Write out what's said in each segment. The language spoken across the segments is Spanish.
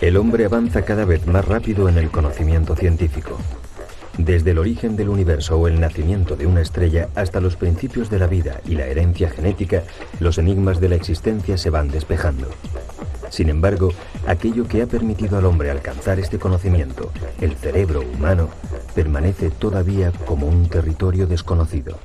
El hombre avanza cada vez más rápido en el conocimiento científico. Desde el origen del universo o el nacimiento de una estrella hasta los principios de la vida y la herencia genética, los enigmas de la existencia se van despejando. Sin embargo, aquello que ha permitido al hombre alcanzar este conocimiento, el cerebro humano, permanece todavía como un territorio desconocido.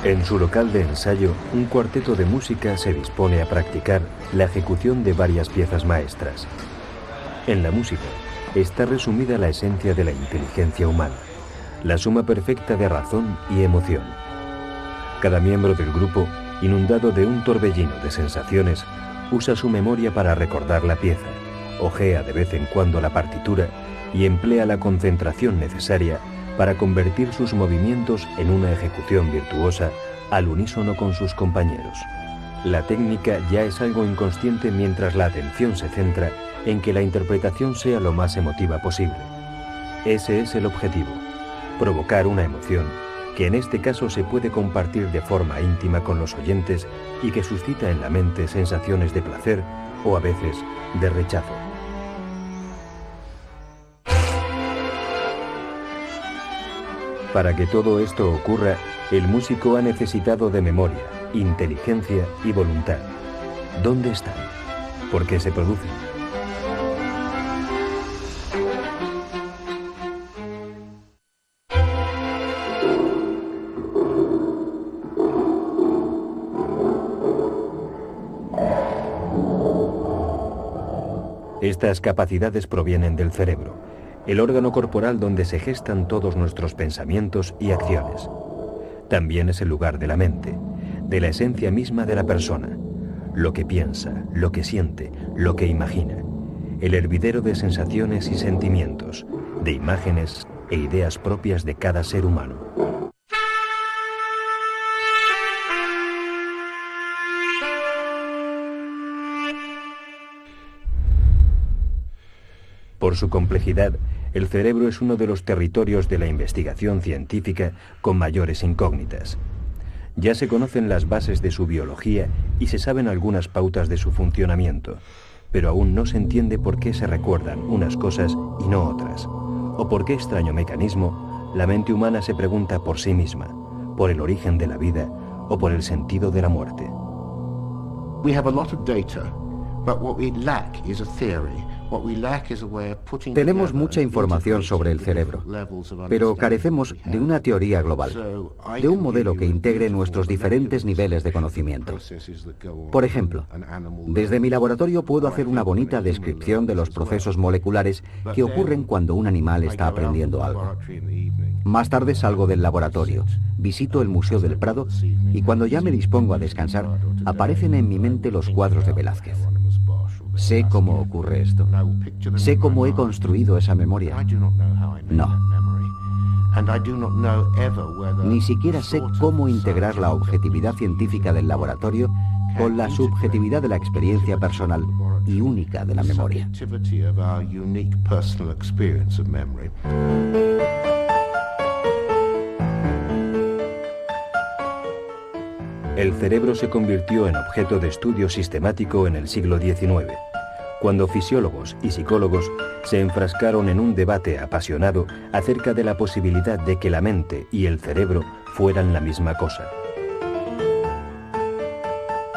En su local de ensayo, un cuarteto de música se dispone a practicar la ejecución de varias piezas maestras. En la música está resumida la esencia de la inteligencia humana, la suma perfecta de razón y emoción. Cada miembro del grupo, inundado de un torbellino de sensaciones, usa su memoria para recordar la pieza, hojea de vez en cuando la partitura y emplea la concentración necesaria para convertir sus movimientos en una ejecución virtuosa al unísono con sus compañeros. La técnica ya es algo inconsciente mientras la atención se centra en que la interpretación sea lo más emotiva posible. Ese es el objetivo, provocar una emoción que en este caso se puede compartir de forma íntima con los oyentes y que suscita en la mente sensaciones de placer o a veces de rechazo. Para que todo esto ocurra, el músico ha necesitado de memoria, inteligencia y voluntad. ¿Dónde están? ¿Por qué se producen? Estas capacidades provienen del cerebro, el órgano corporal donde se gestan todos nuestros pensamientos y acciones. También es el lugar de la mente, de la esencia misma de la persona, lo que piensa, lo que siente, lo que imagina, el hervidero de sensaciones y sentimientos, de imágenes e ideas propias de cada ser humano. Por su complejidad, el cerebro es uno de los territorios de la investigación científica con mayores incógnitas. Ya se conocen las bases de su biología y se saben algunas pautas de su funcionamiento, pero aún no se entiende por qué se recuerdan unas cosas y no otras, o por qué extraño mecanismo la mente humana se pregunta por sí misma, por el origen de la vida o por el sentido de la muerte. We have a lot of data, but what we lack is a theory. Tenemos mucha información sobre el cerebro, pero carecemos de una teoría global, de un modelo que integre nuestros diferentes niveles de conocimiento. Por ejemplo, desde mi laboratorio puedo hacer una bonita descripción de los procesos moleculares que ocurren cuando un animal está aprendiendo algo. Más tarde salgo del laboratorio, visito el Museo del Prado y cuando ya me dispongo a descansar, aparecen en mi mente los cuadros de Velázquez. ¿Sé cómo ocurre esto? ¿Sé cómo he construido esa memoria? No. Ni siquiera sé cómo integrar la objetividad científica del laboratorio con la subjetividad de la experiencia personal y única de la memoria. El cerebro se convirtió en objeto de estudio sistemático en el siglo XIX, cuando fisiólogos y psicólogos se enfrascaron en un debate apasionado acerca de la posibilidad de que la mente y el cerebro fueran la misma cosa.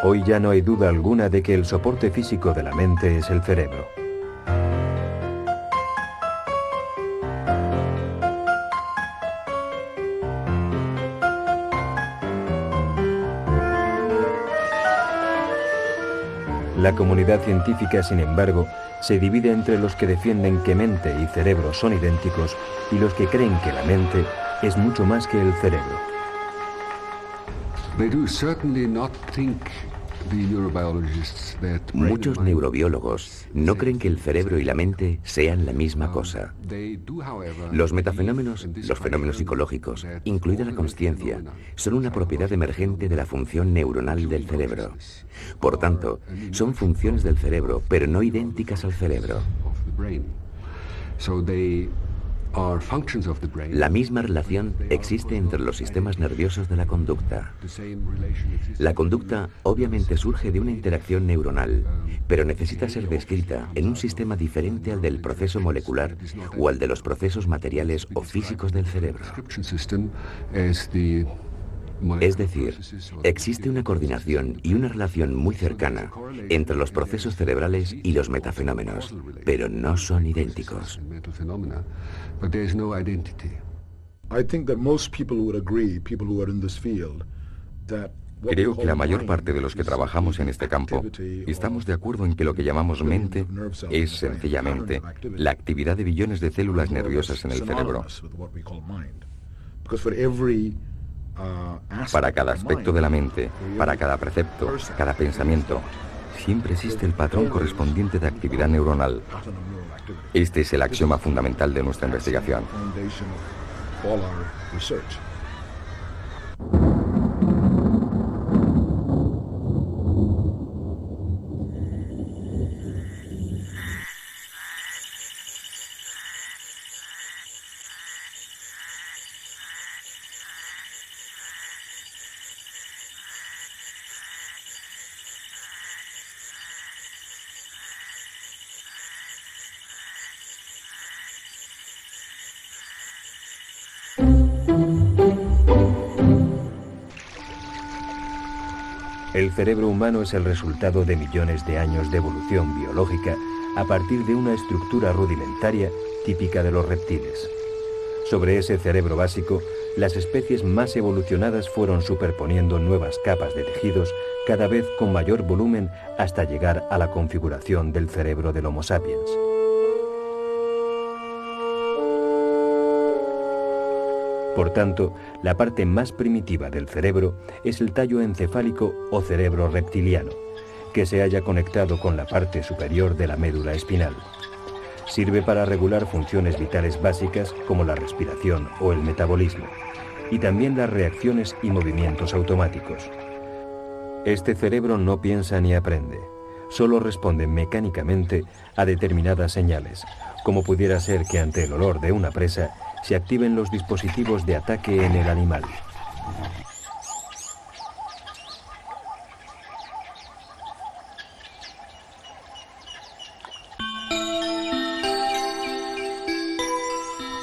Hoy ya no hay duda alguna de que el soporte físico de la mente es el cerebro. La comunidad científica, sin embargo, se divide entre los que defienden que mente y cerebro son idénticos y los que creen que la mente es mucho más que el cerebro. Muchos neurobiólogos no creen que el cerebro y la mente sean la misma cosa. Los metafenómenos, los fenómenos psicológicos, incluida la consciencia, son una propiedad emergente de la función neuronal del cerebro. Por tanto, son funciones del cerebro, pero no idénticas al cerebro. La misma relación existe entre los sistemas nerviosos de la conducta. La conducta obviamente surge de una interacción neuronal, pero necesita ser descrita en un sistema diferente al del proceso molecular o al de los procesos materiales o físicos del cerebro. Es decir, existe una coordinación y una relación muy cercana entre los procesos cerebrales y los metafenómenos, pero no son idénticos. Creo que la mayor parte de los que trabajamos en este campo estamos de acuerdo en que lo que llamamos mente es sencillamente la actividad de billones de células nerviosas en el cerebro. Para cada aspecto de la mente, para cada precepto, cada pensamiento, siempre existe el patrón correspondiente de actividad neuronal. Este es el axioma fundamental de nuestra investigación. El cerebro humano es el resultado de millones de años de evolución biológica a partir de una estructura rudimentaria típica de los reptiles. Sobre ese cerebro básico, las especies más evolucionadas fueron superponiendo nuevas capas de tejidos cada vez con mayor volumen hasta llegar a la configuración del cerebro del Homo sapiens. Por tanto, la parte más primitiva del cerebro es el tallo encefálico o cerebro reptiliano, que se halla conectado con la parte superior de la médula espinal. Sirve para regular funciones vitales básicas como la respiración o el metabolismo, y también las reacciones y movimientos automáticos. Este cerebro no piensa ni aprende, solo responde mecánicamente a determinadas señales, como pudiera ser que ante el olor de una presa se activen los dispositivos de ataque en el animal.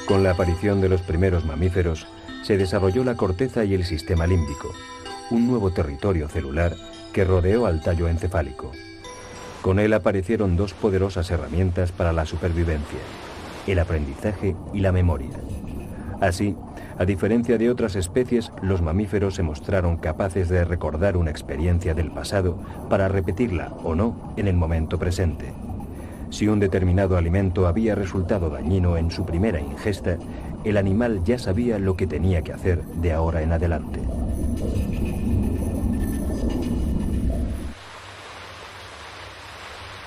Con la aparición de los primeros mamíferos, se desarrolló la corteza y el sistema límbico, un nuevo territorio celular que rodeó al tallo encefálico. Con él aparecieron dos poderosas herramientas para la supervivencia: el aprendizaje y la memoria. Así, a diferencia de otras especies, los mamíferos se mostraron capaces de recordar una experiencia del pasado para repetirla o no en el momento presente. Si un determinado alimento había resultado dañino en su primera ingesta, el animal ya sabía lo que tenía que hacer de ahora en adelante.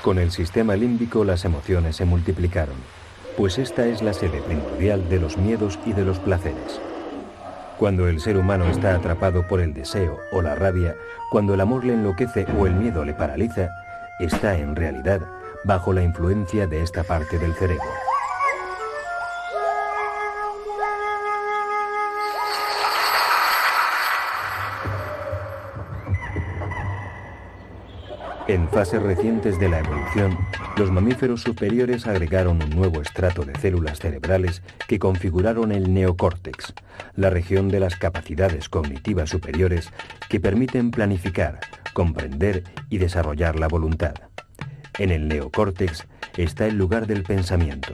Con el sistema límbico las emociones se multiplicaron, pues esta es la sede primordial de los miedos y de los placeres. Cuando el ser humano está atrapado por el deseo o la rabia, cuando el amor le enloquece o el miedo le paraliza, está en realidad bajo la influencia de esta parte del cerebro. En fases recientes de la evolución, los mamíferos superiores agregaron un nuevo estrato de células cerebrales que configuraron el neocórtex, la región de las capacidades cognitivas superiores que permiten planificar, comprender y desarrollar la voluntad. En el neocórtex está el lugar del pensamiento.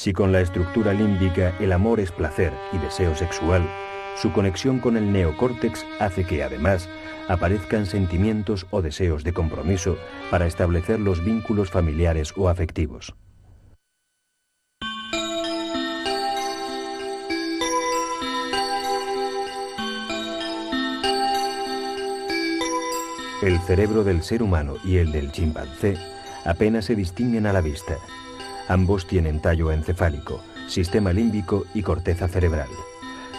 Si con la estructura límbica el amor es placer y deseo sexual, Su conexión con el neocórtex hace que, además, aparezcan sentimientos o deseos de compromiso para establecer los vínculos familiares o afectivos. El cerebro del ser humano y el del chimpancé apenas se distinguen a la vista. Ambos tienen tallo encefálico, sistema límbico y corteza cerebral.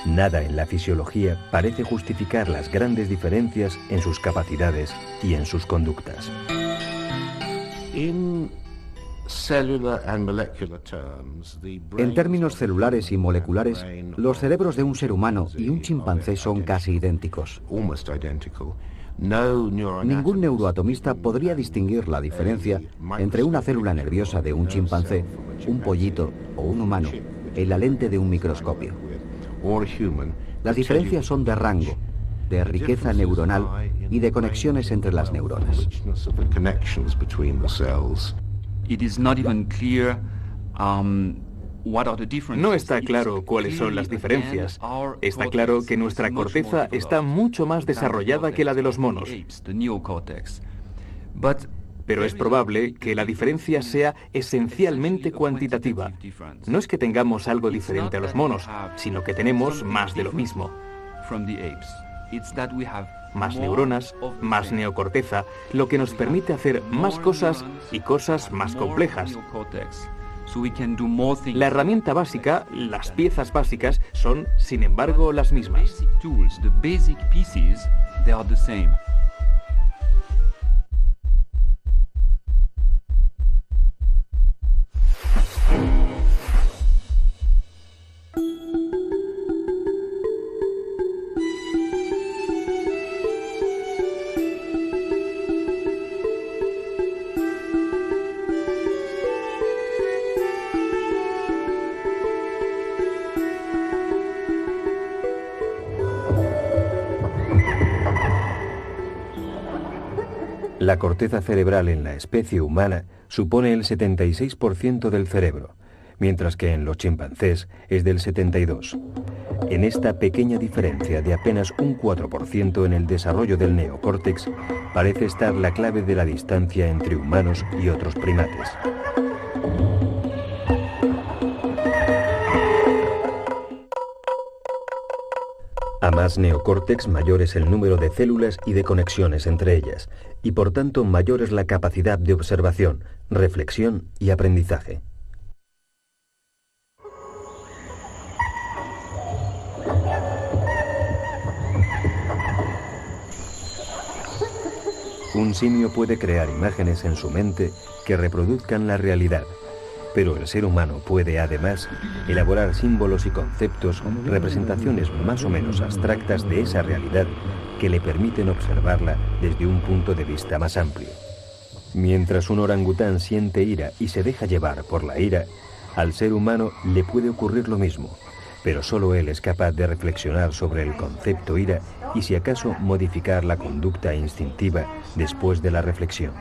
Nada en la fisiología parece justificar las grandes diferencias en sus capacidades y en sus conductas. En términos celulares y moleculares, los cerebros de un ser humano y un chimpancé son casi idénticos. Ningún neuroatomista podría distinguir la diferencia entre una célula nerviosa de un chimpancé, un pollito o un humano en la lente de un microscopio. Las diferencias son de rango, de riqueza neuronal y de conexiones entre las neuronas. No está claro cuáles son las diferencias. Está claro que nuestra corteza está mucho más desarrollada que la de los monos. Pero es probable que la diferencia sea esencialmente cuantitativa. No es que tengamos algo diferente a los monos, sino que tenemos más de lo mismo. Más neuronas, más neocorteza, lo que nos permite hacer más cosas y cosas más complejas. La herramienta básica, las piezas básicas, son, sin embargo, las mismas. La corteza cerebral en la especie humana supone el 76% del cerebro, mientras que en los chimpancés es del 72%. En esta pequeña diferencia de apenas un 4% en el desarrollo del neocórtex parece estar la clave de la distancia entre humanos y otros primates. A más neocórtex, mayor es el número de células y de conexiones entre ellas, y por tanto mayor es la capacidad de observación, reflexión y aprendizaje. Un simio puede crear imágenes en su mente que reproduzcan la realidad, pero el ser humano puede, además, elaborar símbolos y conceptos, representaciones más o menos abstractas de esa realidad que le permiten observarla desde un punto de vista más amplio. Mientras un orangután siente ira y se deja llevar por la ira, al ser humano le puede ocurrir lo mismo, pero solo él es capaz de reflexionar sobre el concepto ira y, si acaso, modificar la conducta instintiva después de la reflexión.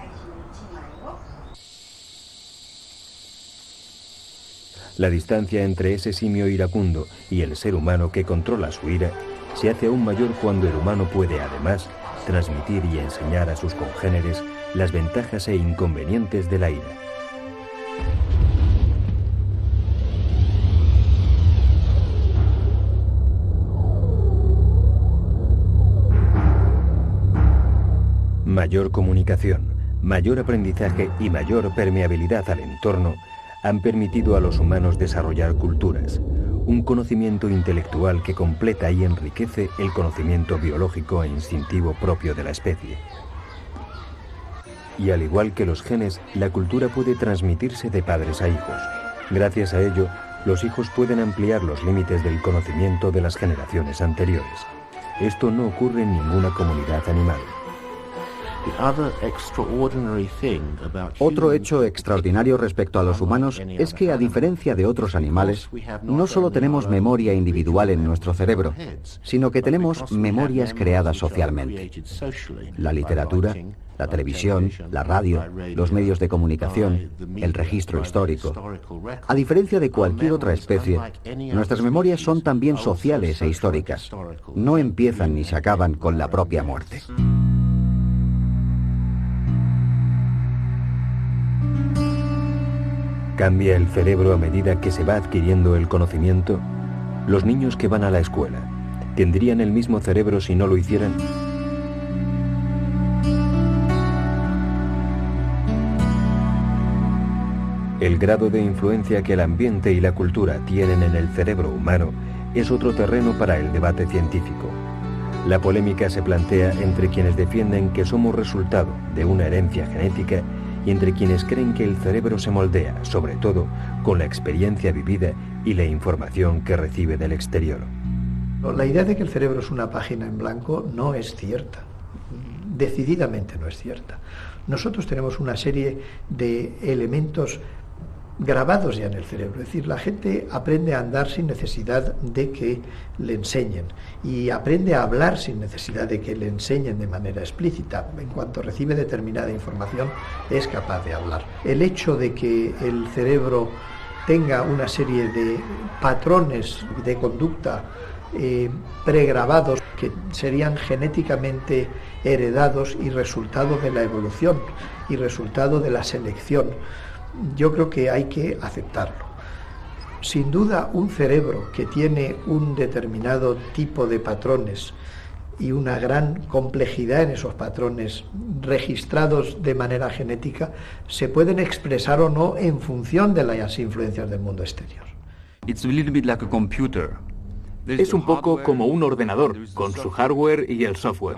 La distancia entre ese simio iracundo y el ser humano que controla su ira se hace aún mayor cuando el humano puede, además, transmitir y enseñar a sus congéneres las ventajas e inconvenientes de la ira. Mayor comunicación, mayor aprendizaje y mayor permeabilidad al entorno han permitido a los humanos desarrollar culturas, un conocimiento intelectual que completa y enriquece el conocimiento biológico e instintivo propio de la especie. Y al igual que los genes, la cultura puede transmitirse de padres a hijos. Gracias a ello, los hijos pueden ampliar los límites del conocimiento de las generaciones anteriores. Esto no ocurre en ninguna comunidad animal. Otro hecho extraordinario respecto a los humanos es que, a diferencia de otros animales, no solo tenemos memoria individual en nuestro cerebro, sino que tenemos memorias creadas socialmente. La literatura, la televisión, la radio, los medios de comunicación, el registro histórico. A diferencia de cualquier otra especie, nuestras memorias son también sociales e históricas. No empiezan ni se acaban con la propia muerte. ¿Cambia el cerebro a medida que se va adquiriendo el conocimiento? Los niños que van a la escuela, ¿tendrían el mismo cerebro si no lo hicieran? El grado de influencia que el ambiente y la cultura tienen en el cerebro humano es otro terreno para el debate científico. La polémica se plantea entre quienes defienden que somos resultado de una herencia genética y entre quienes creen que el cerebro se moldea, sobre todo, con la experiencia vivida y la información que recibe del exterior. La idea de que el cerebro es una página en blanco no es cierta. Decididamente no es cierta. Nosotros tenemos una serie de elementos grabados ya en el cerebro. Es decir, la gente aprende a andar sin necesidad de que le enseñen y aprende a hablar sin necesidad de que le enseñen de manera explícita. En cuanto recibe determinada información, es capaz de hablar. El hecho de que el cerebro tenga una serie de patrones de conducta pregrabados que serían genéticamente heredados y resultado de la evolución y resultado de la selección, yo creo que hay que aceptarlo. Sin duda, un cerebro que tiene un determinado tipo de patrones y una gran complejidad en esos patrones registrados de manera genética se pueden expresar o no en función de las influencias del mundo exterior. It's a little bit like a computer. Es un poco como un ordenador, con su hardware y el software.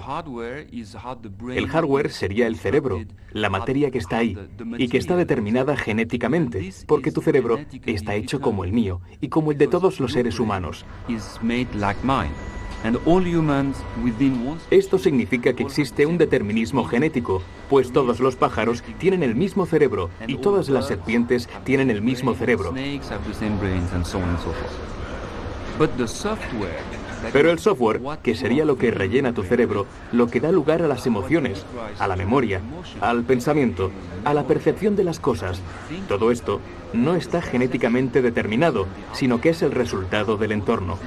El hardware sería el cerebro, la materia que está ahí, y que está determinada genéticamente, porque tu cerebro está hecho como el mío, y como el de todos los seres humanos. Esto significa que existe un determinismo genético, pues todos los pájaros tienen el mismo cerebro, y todas las serpientes tienen el mismo cerebro. Pero el software, que sería lo que rellena tu cerebro, lo que da lugar a las emociones, a la memoria, al pensamiento, a la percepción de las cosas, todo esto no está genéticamente determinado, sino que es el resultado del entorno.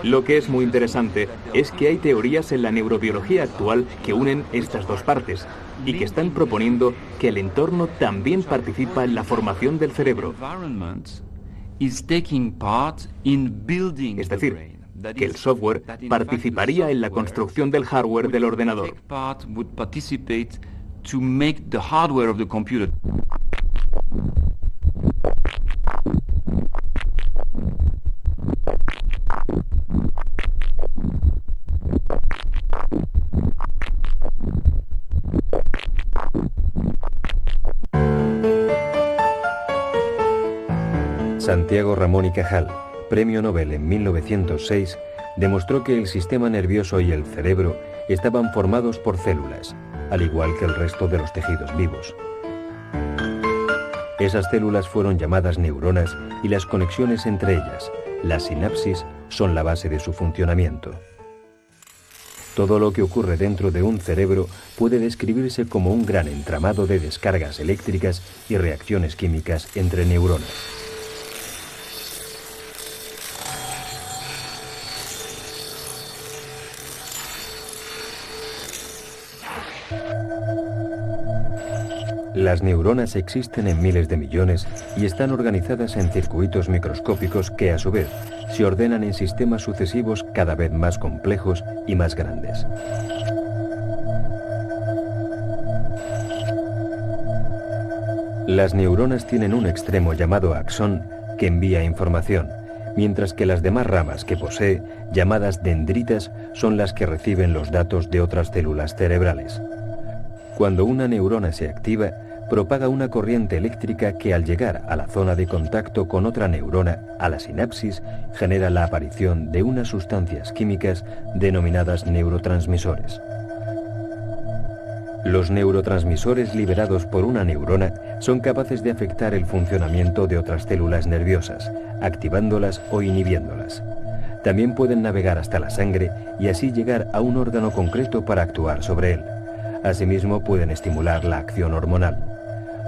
Lo que es muy interesante es que hay teorías en la neurobiología actual que unen estas dos partes y que están proponiendo que el entorno también participa en la formación del cerebro. Es decir, que el software participaría en la construcción del hardware del ordenador. Santiago Ramón y Cajal, premio Nobel en 1906, demostró que el sistema nervioso y el cerebro estaban formados por células, al igual que el resto de los tejidos vivos. Esas células fueron llamadas neuronas y las conexiones entre ellas, las sinapsis, son la base de su funcionamiento. Todo lo que ocurre dentro de un cerebro puede describirse como un gran entramado de descargas eléctricas y reacciones químicas entre neuronas. Las neuronas existen en miles de millones y están organizadas en circuitos microscópicos que, a su vez, se ordenan en sistemas sucesivos cada vez más complejos y más grandes. Las neuronas tienen un extremo llamado axón que envía información, mientras que las demás ramas que posee, llamadas dendritas, son las que reciben los datos de otras células cerebrales. Cuando una neurona se activa, propaga una corriente eléctrica que al llegar a la zona de contacto con otra neurona, a la sinapsis, genera la aparición de unas sustancias químicas denominadas neurotransmisores. Los neurotransmisores liberados por una neurona son capaces de afectar el funcionamiento de otras células nerviosas, activándolas o inhibiéndolas. También pueden navegar hasta la sangre y así llegar a un órgano concreto para actuar sobre él. Asimismo, pueden estimular la acción hormonal.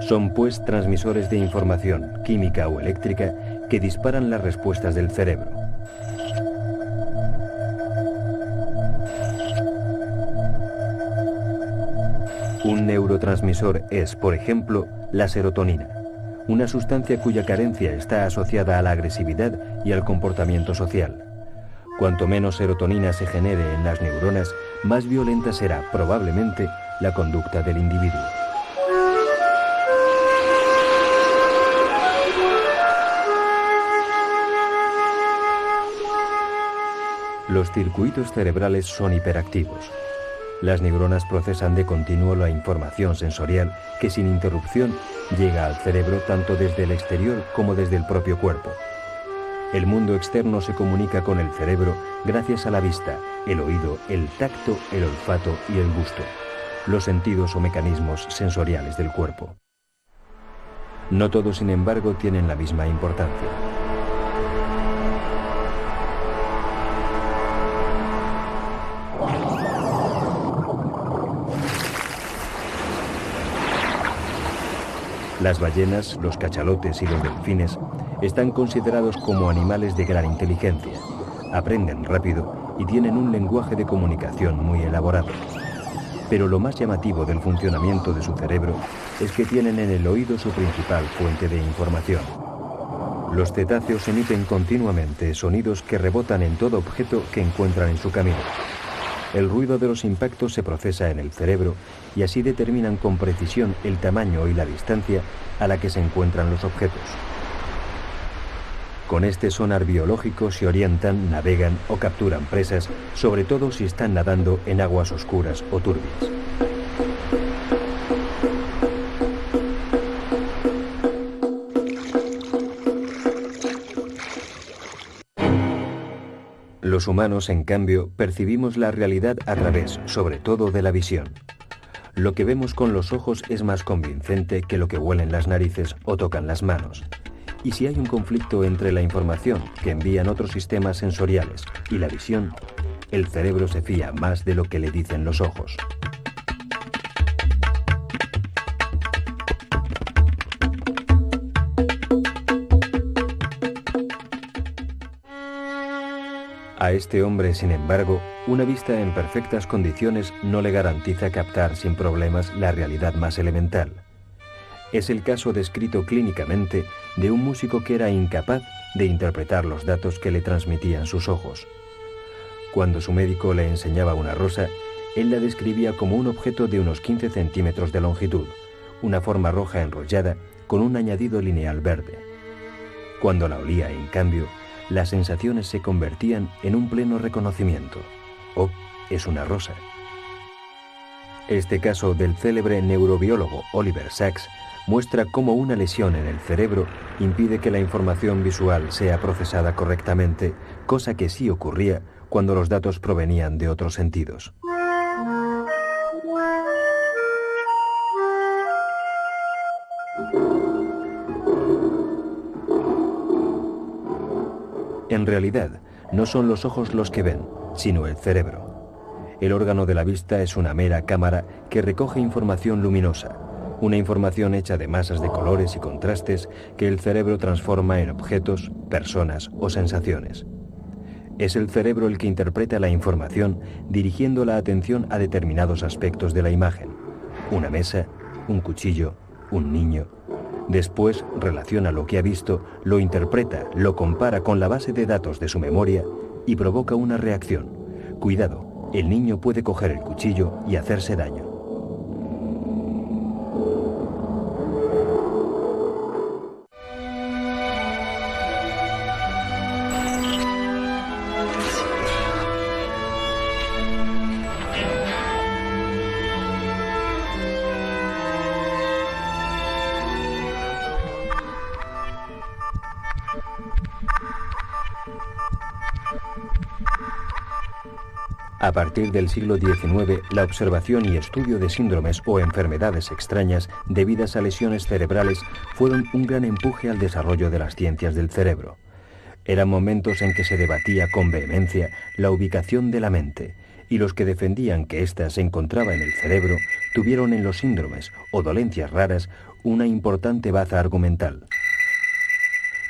Son, pues, transmisores de información, química o eléctrica, que disparan las respuestas del cerebro. Un neurotransmisor es, por ejemplo, la serotonina, una sustancia cuya carencia está asociada a la agresividad y al comportamiento social. Cuanto menos serotonina se genere en las neuronas, más violenta será, probablemente, la conducta del individuo. Los circuitos cerebrales son hiperactivos. Las neuronas procesan de continuo la información sensorial que sin interrupción llega al cerebro tanto desde el exterior como desde el propio cuerpo. El mundo externo se comunica con el cerebro gracias a la vista, el oído, el tacto, el olfato y el gusto, los sentidos o mecanismos sensoriales del cuerpo. No todos, sin embargo, tienen la misma importancia. Las ballenas, los cachalotes y los delfines están considerados como animales de gran inteligencia. Aprenden rápido y tienen un lenguaje de comunicación muy elaborado. Pero lo más llamativo del funcionamiento de su cerebro es que tienen en el oído su principal fuente de información. Los cetáceos emiten continuamente sonidos que rebotan en todo objeto que encuentran en su camino. El ruido de los impactos se procesa en el cerebro y así determinan con precisión el tamaño y la distancia a la que se encuentran los objetos. Con este sonar biológico se orientan, navegan o capturan presas, sobre todo si están nadando en aguas oscuras o turbias. Los humanos, en cambio, percibimos la realidad a través, sobre todo, de la visión. Lo que vemos con los ojos es más convincente que lo que huelen las narices o tocan las manos. Y si hay un conflicto entre la información que envían otros sistemas sensoriales y la visión, el cerebro se fía más de lo que le dicen los ojos. A este hombre, sin embargo, una vista en perfectas condiciones no le garantiza captar sin problemas la realidad más elemental. Es el caso descrito clínicamente de un músico que era incapaz de interpretar los datos que le transmitían sus ojos. Cuando su médico le enseñaba una rosa, él la describía como un objeto de unos 15 centímetros de longitud, una forma roja enrollada con un añadido lineal verde. Cuando la olía, en cambio, las sensaciones se convertían en un pleno reconocimiento. Oh, es una rosa. Este caso del célebre neurobiólogo Oliver Sacks muestra cómo una lesión en el cerebro impide que la información visual sea procesada correctamente, cosa que sí ocurría cuando los datos provenían de otros sentidos. En realidad, no son los ojos los que ven, sino el cerebro. El órgano de la vista es una mera cámara que recoge información luminosa, una información hecha de masas de colores y contrastes que el cerebro transforma en objetos, personas o sensaciones. Es el cerebro el que interpreta la información dirigiendo la atención a determinados aspectos de la imagen. Una mesa, un cuchillo, un niño. Después relaciona lo que ha visto, lo interpreta, lo compara con la base de datos de su memoria y provoca una reacción. Cuidado, el niño puede coger el cuchillo y hacerse daño. A partir del siglo XIX, la observación y estudio de síndromes o enfermedades extrañas debidas a lesiones cerebrales fueron un gran empuje al desarrollo de las ciencias del cerebro. Eran momentos en que se debatía con vehemencia la ubicación de la mente, y los que defendían que ésta se encontraba en el cerebro tuvieron en los síndromes o dolencias raras una importante baza argumental.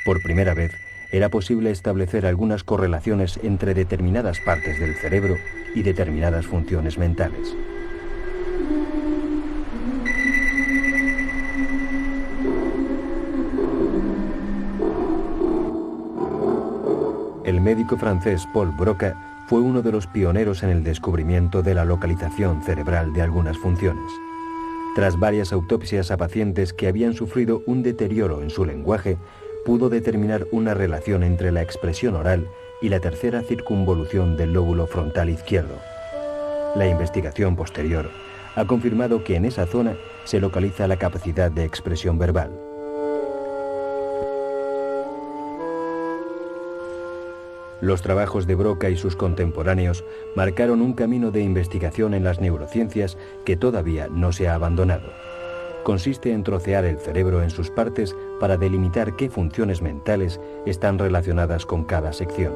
Por primera vez, era posible establecer algunas correlaciones entre determinadas partes del cerebro y determinadas funciones mentales. El médico francés Paul Broca fue uno de los pioneros en el descubrimiento de la localización cerebral de algunas funciones. Tras varias autopsias a pacientes que habían sufrido un deterioro en su lenguaje, pudo determinar una relación entre la expresión oral y la tercera circunvolución del lóbulo frontal izquierdo. La investigación posterior ha confirmado que en esa zona se localiza la capacidad de expresión verbal. Los trabajos de Broca y sus contemporáneos marcaron un camino de investigación en las neurociencias que todavía no se ha abandonado. Consiste en trocear el cerebro en sus partes para delimitar qué funciones mentales están relacionadas con cada sección.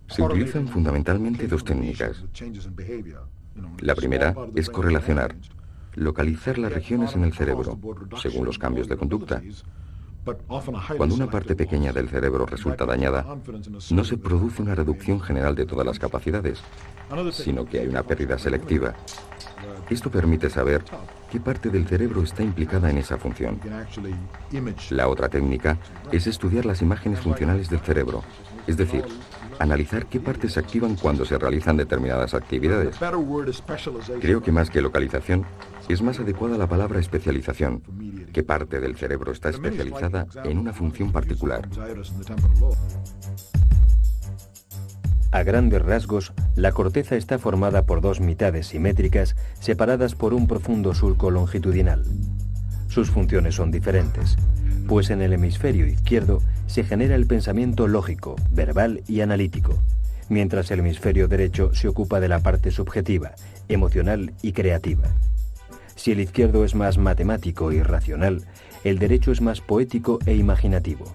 Se utilizan fundamentalmente dos técnicas. La primera es correlacionar, localizar las regiones en el cerebro, según los cambios de conducta. Cuando una parte pequeña del cerebro resulta dañada, no se produce una reducción general de todas las capacidades, sino que hay una pérdida selectiva. Esto permite saber qué parte del cerebro está implicada en esa función. La otra técnica es estudiar las imágenes funcionales del cerebro, es decir, analizar qué partes se activan cuando se realizan determinadas actividades. Creo que más que localización, es más adecuada la palabra especialización. ¿Qué parte del cerebro está especializada en una función particular? A grandes rasgos, la corteza está formada por dos mitades simétricas separadas por un profundo surco longitudinal. Sus funciones son diferentes, pues en el hemisferio izquierdo se genera el pensamiento lógico, verbal y analítico, mientras el hemisferio derecho se ocupa de la parte subjetiva, emocional y creativa. Si el izquierdo es más matemático y racional, el derecho es más poético e imaginativo.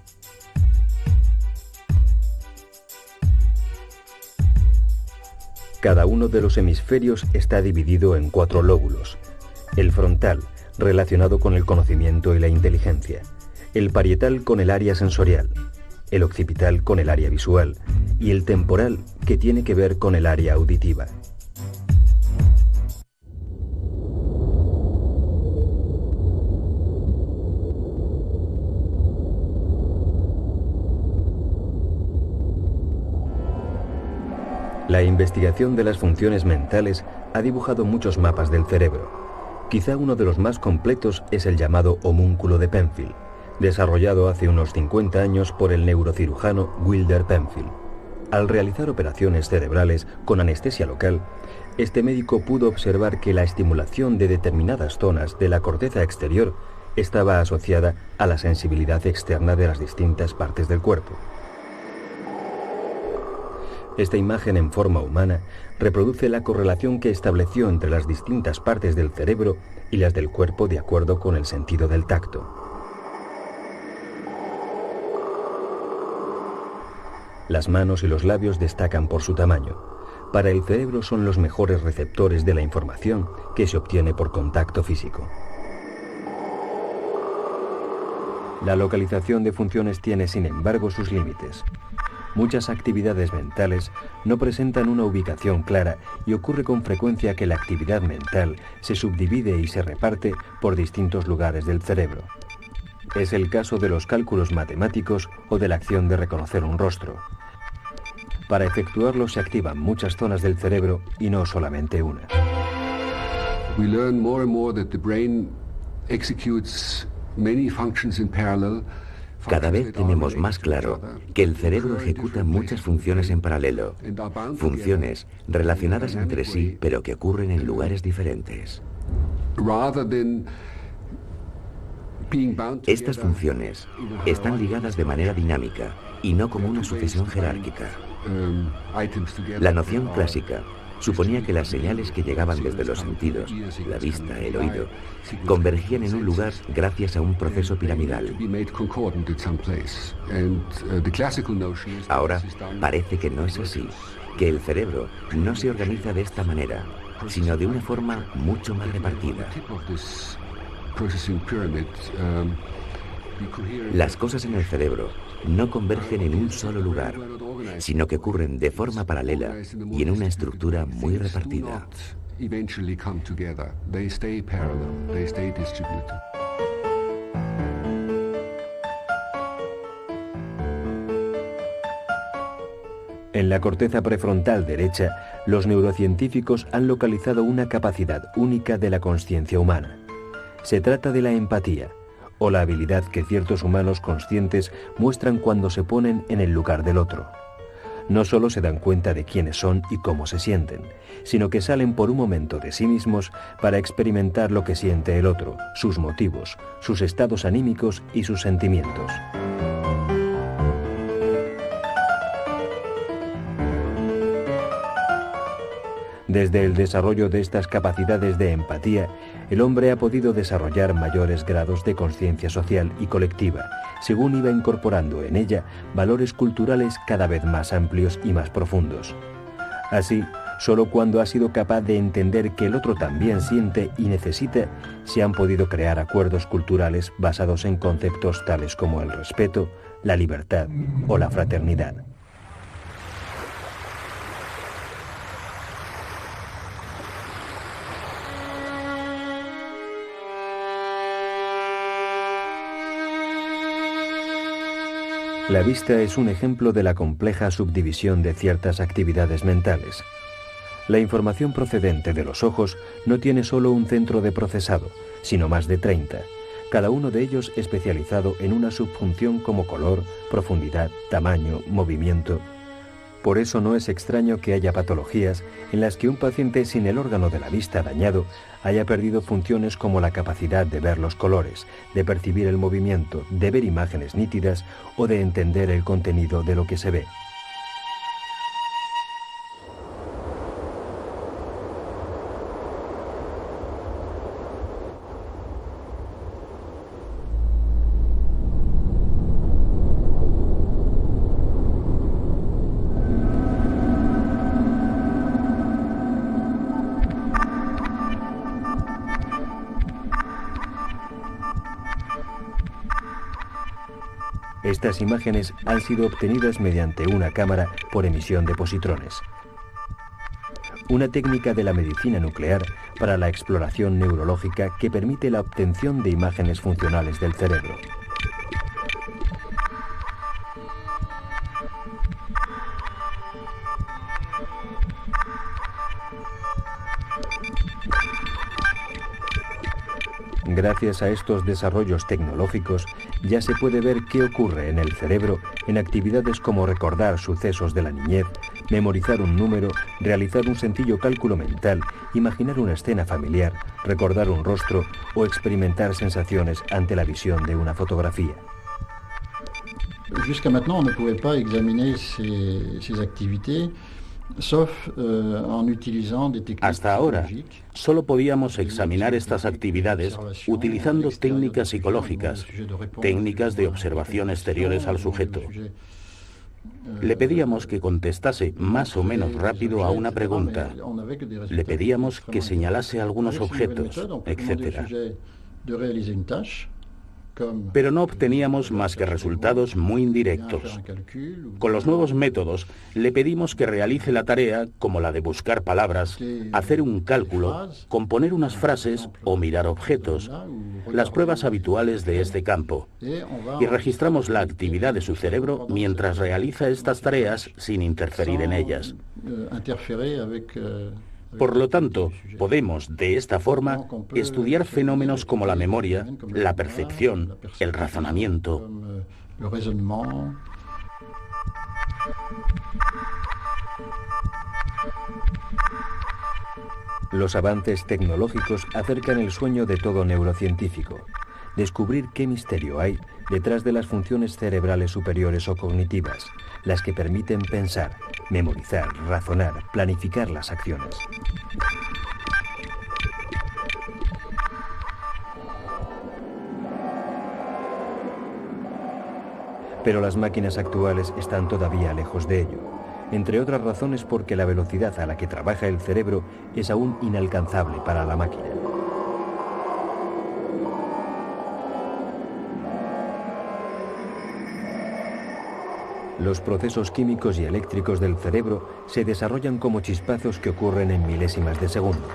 Cada uno de los hemisferios está dividido en 4 lóbulos. El frontal, relacionado con el conocimiento y la inteligencia. El parietal con el área sensorial. El occipital con el área visual. Y el temporal, que tiene que ver con el área auditiva. La investigación de las funciones mentales ha dibujado muchos mapas del cerebro. Quizá uno de los más completos es el llamado homúnculo de Penfield, desarrollado hace unos 50 años por el neurocirujano Wilder Penfield. Al realizar operaciones cerebrales con anestesia local, este médico pudo observar que la estimulación de determinadas zonas de la corteza exterior estaba asociada a la sensibilidad externa de las distintas partes del cuerpo. Esta imagen en forma humana reproduce la correlación que estableció entre las distintas partes del cerebro y las del cuerpo de acuerdo con el sentido del tacto. Las manos y los labios destacan por su tamaño. Para el cerebro son los mejores receptores de la información que se obtiene por contacto físico. La localización de funciones tiene, sin embargo, sus límites. Muchas actividades mentales no presentan una ubicación clara y ocurre con frecuencia que la actividad mental se subdivide y se reparte por distintos lugares del cerebro. Es el caso de los cálculos matemáticos o de la acción de reconocer un rostro. Para efectuarlo se activan muchas zonas del cerebro y no solamente una. We learn more and more that the brain executes many functions in parallel. Cada vez tenemos más claro que el cerebro ejecuta muchas funciones en paralelo, funciones relacionadas entre sí, pero que ocurren en lugares diferentes. Estas funciones están ligadas de manera dinámica y no como una sucesión jerárquica. La noción clásica suponía que las señales que llegaban desde los sentidos, la vista, el oído, convergían en un lugar gracias a un proceso piramidal. Ahora parece que no es así, que el cerebro no se organiza de esta manera, sino de una forma mucho más repartida. Las cosas en el cerebro no convergen en un solo lugar, sino que ocurren de forma paralela y en una estructura muy repartida. En la corteza prefrontal derecha, los neurocientíficos han localizado una capacidad única de la consciencia humana. Se trata de la empatía, o la habilidad que ciertos humanos conscientes muestran cuando se ponen en el lugar del otro. No solo se dan cuenta de quiénes son y cómo se sienten, sino que salen por un momento de sí mismos para experimentar lo que siente el otro, sus motivos, sus estados anímicos y sus sentimientos. Desde el desarrollo de estas capacidades de empatía, el hombre ha podido desarrollar mayores grados de conciencia social y colectiva, según iba incorporando en ella valores culturales cada vez más amplios y más profundos. Así, solo cuando ha sido capaz de entender que el otro también siente y necesita, se han podido crear acuerdos culturales basados en conceptos tales como el respeto, la libertad o la fraternidad. La vista es un ejemplo de la compleja subdivisión de ciertas actividades mentales. La información procedente de los ojos no tiene solo un centro de procesado, sino más de 30, cada uno de ellos especializado en una subfunción como color, profundidad, tamaño, movimiento. Por eso no es extraño que haya patologías en las que un paciente sin el órgano de la vista dañado haya perdido funciones como la capacidad de ver los colores, de percibir el movimiento, de ver imágenes nítidas o de entender el contenido de lo que se ve. Estas imágenes han sido obtenidas mediante una cámara por emisión de positrones. Una técnica de la medicina nuclear para la exploración neurológica que permite la obtención de imágenes funcionales del cerebro. Gracias a estos desarrollos tecnológicos, ya se puede ver qué ocurre en el cerebro en actividades como recordar sucesos de la niñez, memorizar un número, realizar un sencillo cálculo mental, imaginar una escena familiar, recordar un rostro o experimentar sensaciones ante la visión de una fotografía. Jusqu'à maintenant, on ne pouvait pas examiner ces activités. Hasta ahora, solo podíamos examinar estas actividades utilizando técnicas psicológicas, técnicas de observación exteriores al sujeto. Le pedíamos que contestase más o menos rápido a una pregunta. Le pedíamos que señalase algunos objetos, etc. Pero no obteníamos más que resultados muy indirectos. Con los nuevos métodos, le pedimos que realice la tarea como la de buscar palabras, hacer un cálculo, componer unas frases o mirar objetos, las pruebas habituales de este campo. Y registramos la actividad de su cerebro mientras realiza estas tareas sin interferir en ellas. Por lo tanto, podemos, de esta forma, estudiar fenómenos como la memoria, la percepción, el razonamiento. Los avances tecnológicos acercan el sueño de todo neurocientífico. descubrir qué misterio hay detrás de las funciones cerebrales superiores o cognitivas, las que permiten pensar, memorizar, razonar, planificar las acciones. Pero las máquinas actuales están todavía lejos de ello, entre otras razones porque la velocidad a la que trabaja el cerebro es aún inalcanzable para la máquina. Los procesos químicos y eléctricos del cerebro se desarrollan como chispazos que ocurren en milésimas de segundo.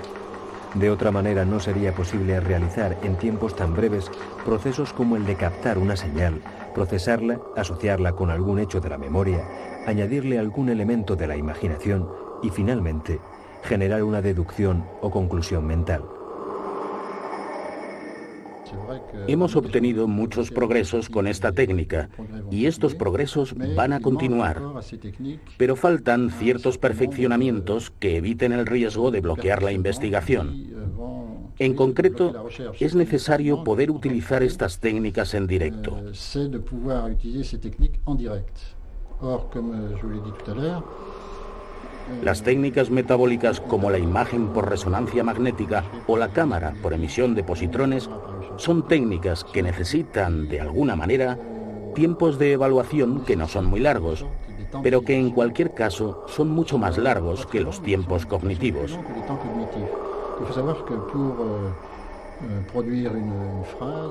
De otra manera no sería posible realizar en tiempos tan breves procesos como el de captar una señal, procesarla, asociarla con algún hecho de la memoria, añadirle algún elemento de la imaginación y finalmente generar una deducción o conclusión mental. Hemos obtenido muchos progresos con esta técnica y estos progresos van a continuar, pero faltan ciertos perfeccionamientos que eviten el riesgo de bloquear la investigación. En concreto, es necesario poder utilizar estas técnicas en directo. Las técnicas metabólicas como la imagen por resonancia magnética o la cámara por emisión de positrones son técnicas que necesitan, de alguna manera, tiempos de evaluación que no son muy largos, pero que en cualquier caso son mucho más largos que los tiempos cognitivos.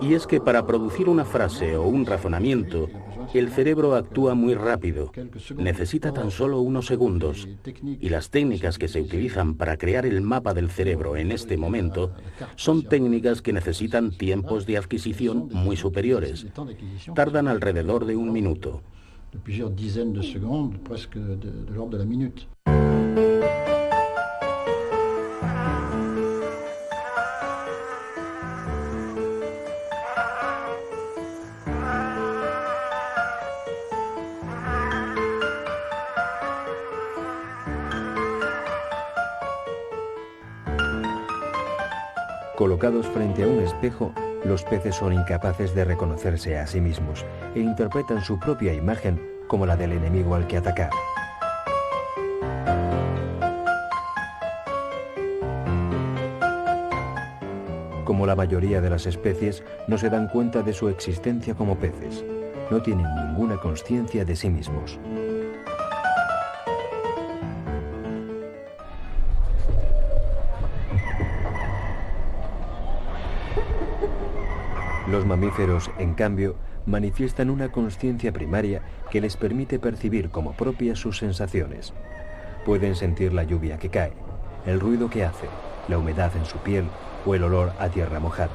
Y es que para producir una frase o un razonamiento, el cerebro actúa muy rápido, necesita tan solo unos segundos, y las técnicas que se utilizan para crear el mapa del cerebro en este momento son técnicas que necesitan tiempos de adquisición muy superiores. Tardan alrededor de un minuto. Colocados frente a un espejo, los peces son incapaces de reconocerse a sí mismos e interpretan su propia imagen como la del enemigo al que atacar. Como la mayoría de las especies, no se dan cuenta de su existencia como peces. No tienen ninguna conciencia de sí mismos. Los mamíferos, en cambio, manifiestan una conciencia primaria que les permite percibir como propias sus sensaciones. Pueden sentir la lluvia que cae, el ruido que hace, la humedad en su piel o el olor a tierra mojada.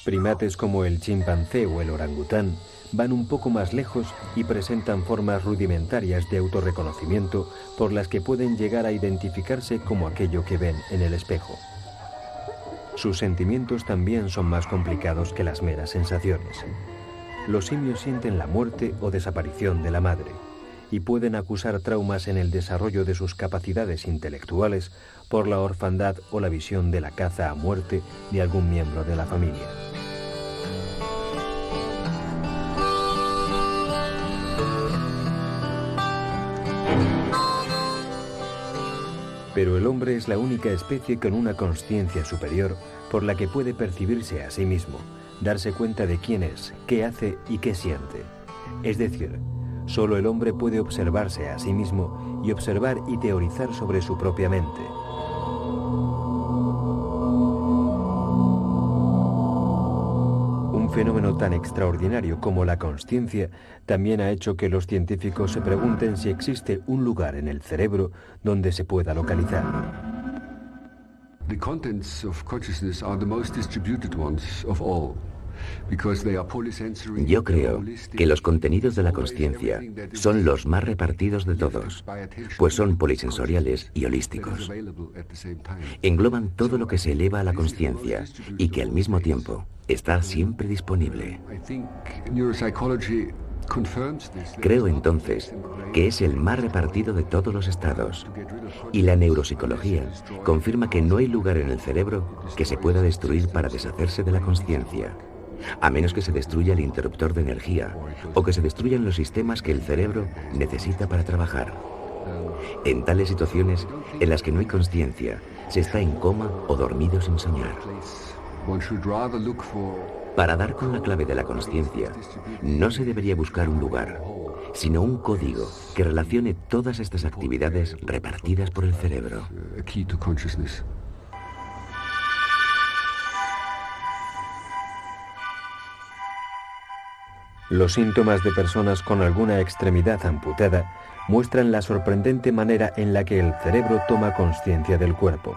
Primates como el chimpancé o el orangután van un poco más lejos y presentan formas rudimentarias de autorreconocimiento por las que pueden llegar a identificarse como aquello que ven en el espejo. Sus sentimientos también son más complicados que las meras sensaciones. Los simios sienten la muerte o desaparición de la madre y pueden acusar traumas en el desarrollo de sus capacidades intelectuales por la orfandad o la visión de la caza a muerte de algún miembro de la familia. Pero el hombre es la única especie con una conciencia superior por la que puede percibirse a sí mismo, darse cuenta de quién es, qué hace y qué siente. Es decir, solo el hombre puede observarse a sí mismo y observar y teorizar sobre su propia mente. Un fenómeno tan extraordinario como la consciencia también ha hecho que los científicos se pregunten si existe un lugar en el cerebro donde se pueda localizar. The contents of consciousness are the most distributed ones of all. Yo creo que los contenidos de la consciencia son los más repartidos de todos, pues son polisensoriales y holísticos. Engloban todo lo que se eleva a la consciencia y que al mismo tiempo está siempre disponible. Creo entonces que es el más repartido de todos los estados. Y la neuropsicología confirma que no hay lugar en el cerebro que se pueda destruir para deshacerse de la consciencia, a menos que se destruya el interruptor de energía o que se destruyan los sistemas que el cerebro necesita para trabajar. En tales situaciones en las que no hay consciencia, se está en coma o dormido sin soñar. Para dar con la clave de la consciencia, no se debería buscar un lugar, sino un código que relacione todas estas actividades repartidas por el cerebro. Los síntomas de personas con alguna extremidad amputada muestran la sorprendente manera en la que el cerebro toma conciencia del cuerpo.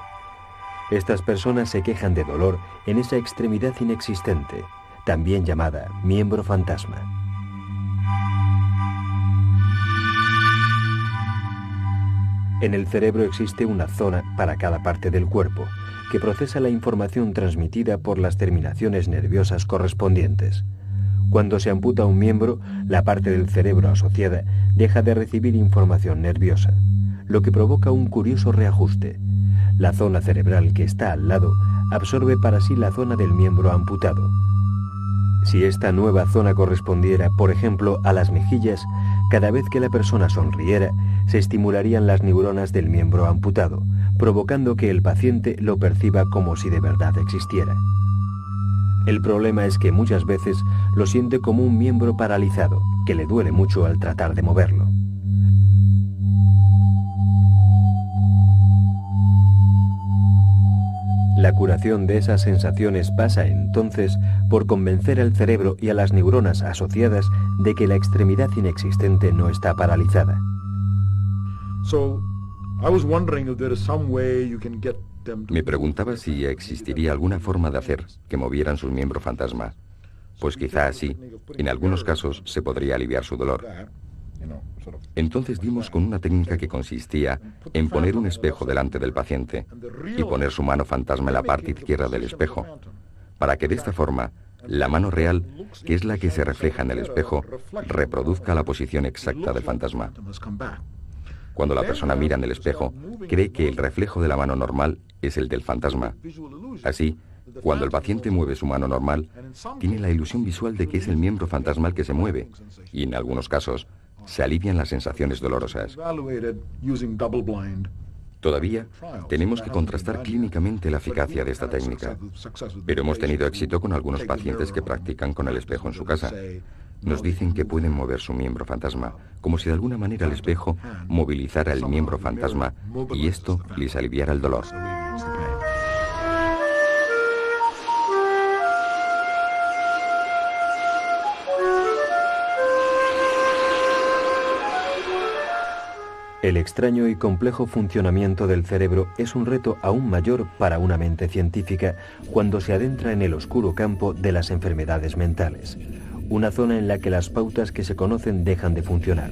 Estas personas se quejan de dolor en esa extremidad inexistente, también llamada miembro fantasma. En el cerebro existe una zona para cada parte del cuerpo, que procesa la información transmitida por las terminaciones nerviosas correspondientes. Cuando se amputa un miembro, la parte del cerebro asociada deja de recibir información nerviosa, lo que provoca un curioso reajuste. La zona cerebral que está al lado absorbe para sí la zona del miembro amputado. Si esta nueva zona correspondiera, por ejemplo, a las mejillas, cada vez que la persona sonriera, se estimularían las neuronas del miembro amputado, provocando que el paciente lo perciba como si de verdad existiera. El problema es que muchas veces lo siente como un miembro paralizado, que le duele mucho al tratar de moverlo. La curación de esas sensaciones pasa entonces por convencer al cerebro y a las neuronas asociadas de que la extremidad inexistente no está paralizada. Me preguntaba si existiría alguna forma de hacer que movieran su miembro fantasma. Pues quizá así, en algunos casos, se podría aliviar su dolor. Entonces dimos con una técnica que consistía en poner un espejo delante del paciente y poner su mano fantasma en la parte izquierda del espejo, para que de esta forma la mano real, que es la que se refleja en el espejo, reproduzca la posición exacta del fantasma. Cuando la persona mira en el espejo, cree que el reflejo de la mano normal es el del fantasma. Así, cuando el paciente mueve su mano normal, tiene la ilusión visual de que es el miembro fantasmal que se mueve, y en algunos casos, se alivian las sensaciones dolorosas. Todavía tenemos que contrastar clínicamente la eficacia de esta técnica, pero hemos tenido éxito con algunos pacientes que practican con el espejo en su casa. Nos dicen que pueden mover su miembro fantasma, como si de alguna manera el espejo movilizara el miembro fantasma y esto les aliviara el dolor. El extraño y complejo funcionamiento del cerebro es un reto aún mayor para una mente científica cuando se adentra en el oscuro campo de las enfermedades mentales, una zona en la que las pautas que se conocen dejan de funcionar.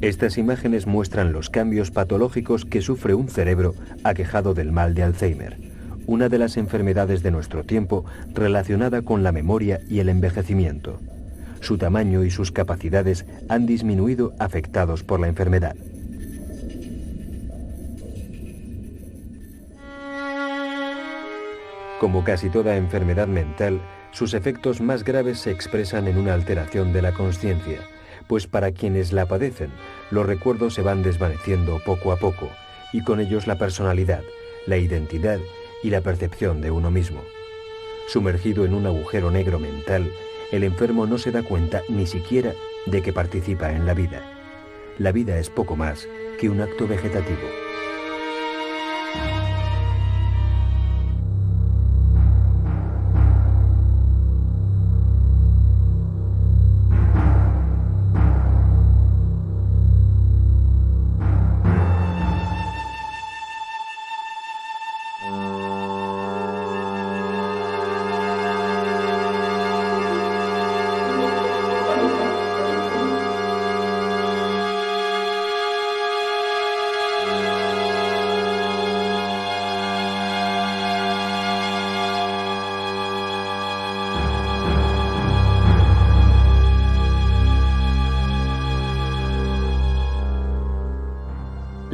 Estas imágenes muestran los cambios patológicos que sufre un cerebro aquejado del mal de Alzheimer, una de las enfermedades de nuestro tiempo relacionada con la memoria y el envejecimiento. Su tamaño y sus capacidades han disminuido afectados por la enfermedad. Como casi toda enfermedad mental, sus efectos más graves se expresan en una alteración de la consciencia, pues para quienes la padecen, los recuerdos se van desvaneciendo poco a poco, y con ellos la personalidad, la identidad y la percepción de uno mismo. Sumergido en un agujero negro mental, el enfermo no se da cuenta ni siquiera de que participa en la vida. La vida es poco más que un acto vegetativo.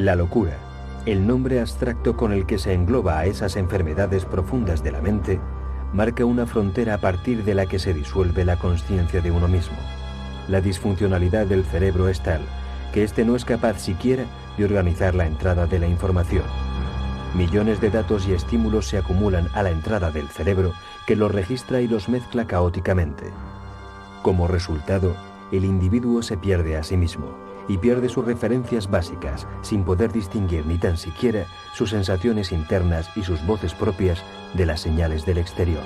La locura, el nombre abstracto con el que se engloba a esas enfermedades profundas de la mente, marca una frontera a partir de la que se disuelve la consciencia de uno mismo. La disfuncionalidad del cerebro es tal que éste no es capaz siquiera de organizar la entrada de la información. Millones de datos y estímulos se acumulan a la entrada del cerebro, que los registra y los mezcla caóticamente. Como resultado, el individuo se pierde a sí mismo y pierde sus referencias básicas, sin poder distinguir ni tan siquiera sus sensaciones internas y sus voces propias de las señales del exterior.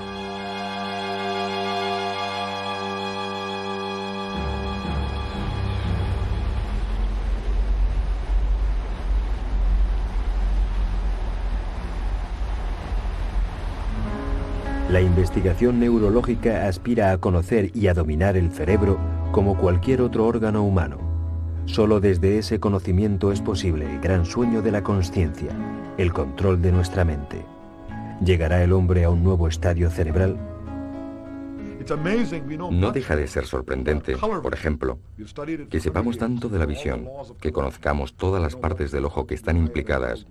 La investigación neurológica aspira a conocer y a dominar el cerebro como cualquier otro órgano humano. Solo desde ese conocimiento es posible el gran sueño de la consciencia, el control de nuestra mente. ¿Llegará el hombre a un nuevo estadio cerebral? No deja de ser sorprendente, por ejemplo, que sepamos tanto de la visión, que conozcamos todas las partes del ojo que están implicadas,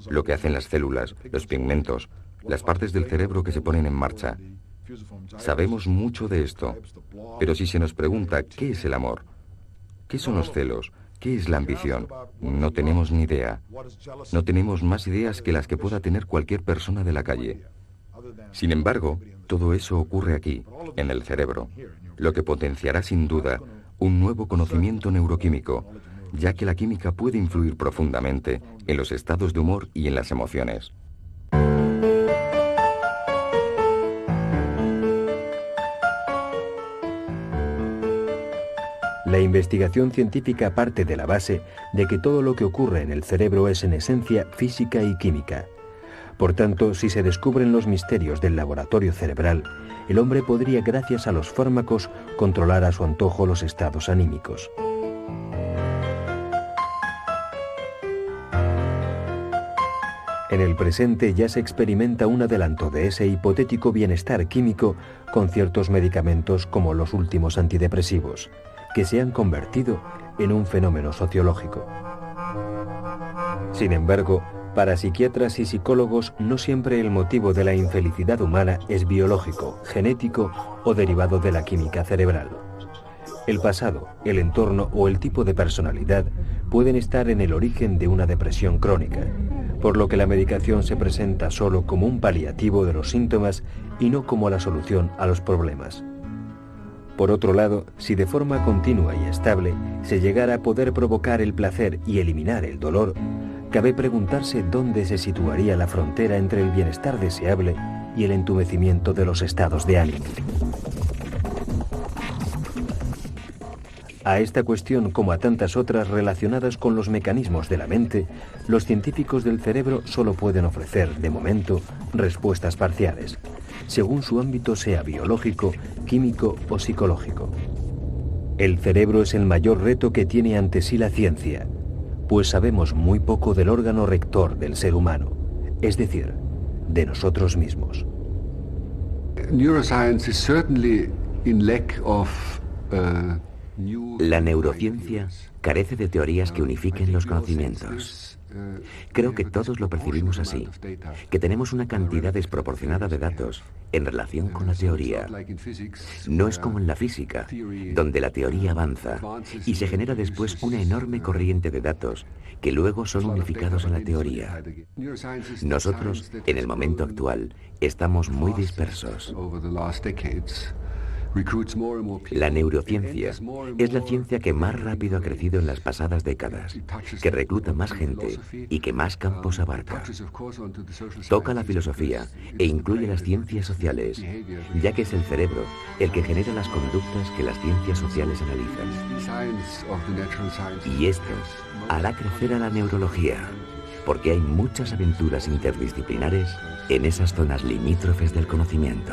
lo que hacen las células, los pigmentos, las partes del cerebro que se ponen en marcha. Sabemos mucho de esto, pero si se nos pregunta ¿qué es el amor? ¿Qué son los celos? ¿Qué es la ambición? No tenemos ni idea. No tenemos más ideas que las que pueda tener cualquier persona de la calle. Sin embargo, todo eso ocurre aquí, en el cerebro, lo que potenciará sin duda un nuevo conocimiento neuroquímico, ya que la química puede influir profundamente en los estados de humor y en las emociones. La investigación científica parte de la base de que todo lo que ocurre en el cerebro es en esencia física y química. Por tanto, si se descubren los misterios del laboratorio cerebral, el hombre podría, gracias a los fármacos, controlar a su antojo los estados anímicos. En el presente ya se experimenta un adelanto de ese hipotético bienestar químico con ciertos medicamentos como los últimos antidepresivos, que se han convertido en un fenómeno sociológico. Sin embargo, para psiquiatras y psicólogos no siempre el motivo de la infelicidad humana es biológico, genético o derivado de la química cerebral. El pasado, el entorno o el tipo de personalidad pueden estar en el origen de una depresión crónica, por lo que la medicación se presenta solo como un paliativo de los síntomas y no como la solución a los problemas. Por otro lado, si de forma continua y estable se llegara a poder provocar el placer y eliminar el dolor, cabe preguntarse dónde se situaría la frontera entre el bienestar deseable y el entumecimiento de los estados de ánimo. A esta cuestión, como a tantas otras relacionadas con los mecanismos de la mente, los científicos del cerebro solo pueden ofrecer, de momento, respuestas parciales, según su ámbito sea biológico, químico o psicológico. El cerebro es el mayor reto que tiene ante sí la ciencia, pues sabemos muy poco del órgano rector del ser humano, es decir, de nosotros mismos. La neurociencia carece de teorías que unifiquen los conocimientos. Creo que todos lo percibimos así, que tenemos una cantidad desproporcionada de datos en relación con la teoría. No es como en la física, donde la teoría avanza y se genera después una enorme corriente de datos que luego son unificados en la teoría. Nosotros, en el momento actual, estamos muy dispersos. La neurociencia es la ciencia que más rápido ha crecido en las pasadas décadas, que recluta más gente y que más campos abarca. Toca la filosofía e incluye las ciencias sociales, ya que es el cerebro el que genera las conductas que las ciencias sociales analizan. Y esto hará crecer a la neurología, porque hay muchas aventuras interdisciplinares en esas zonas limítrofes del conocimiento.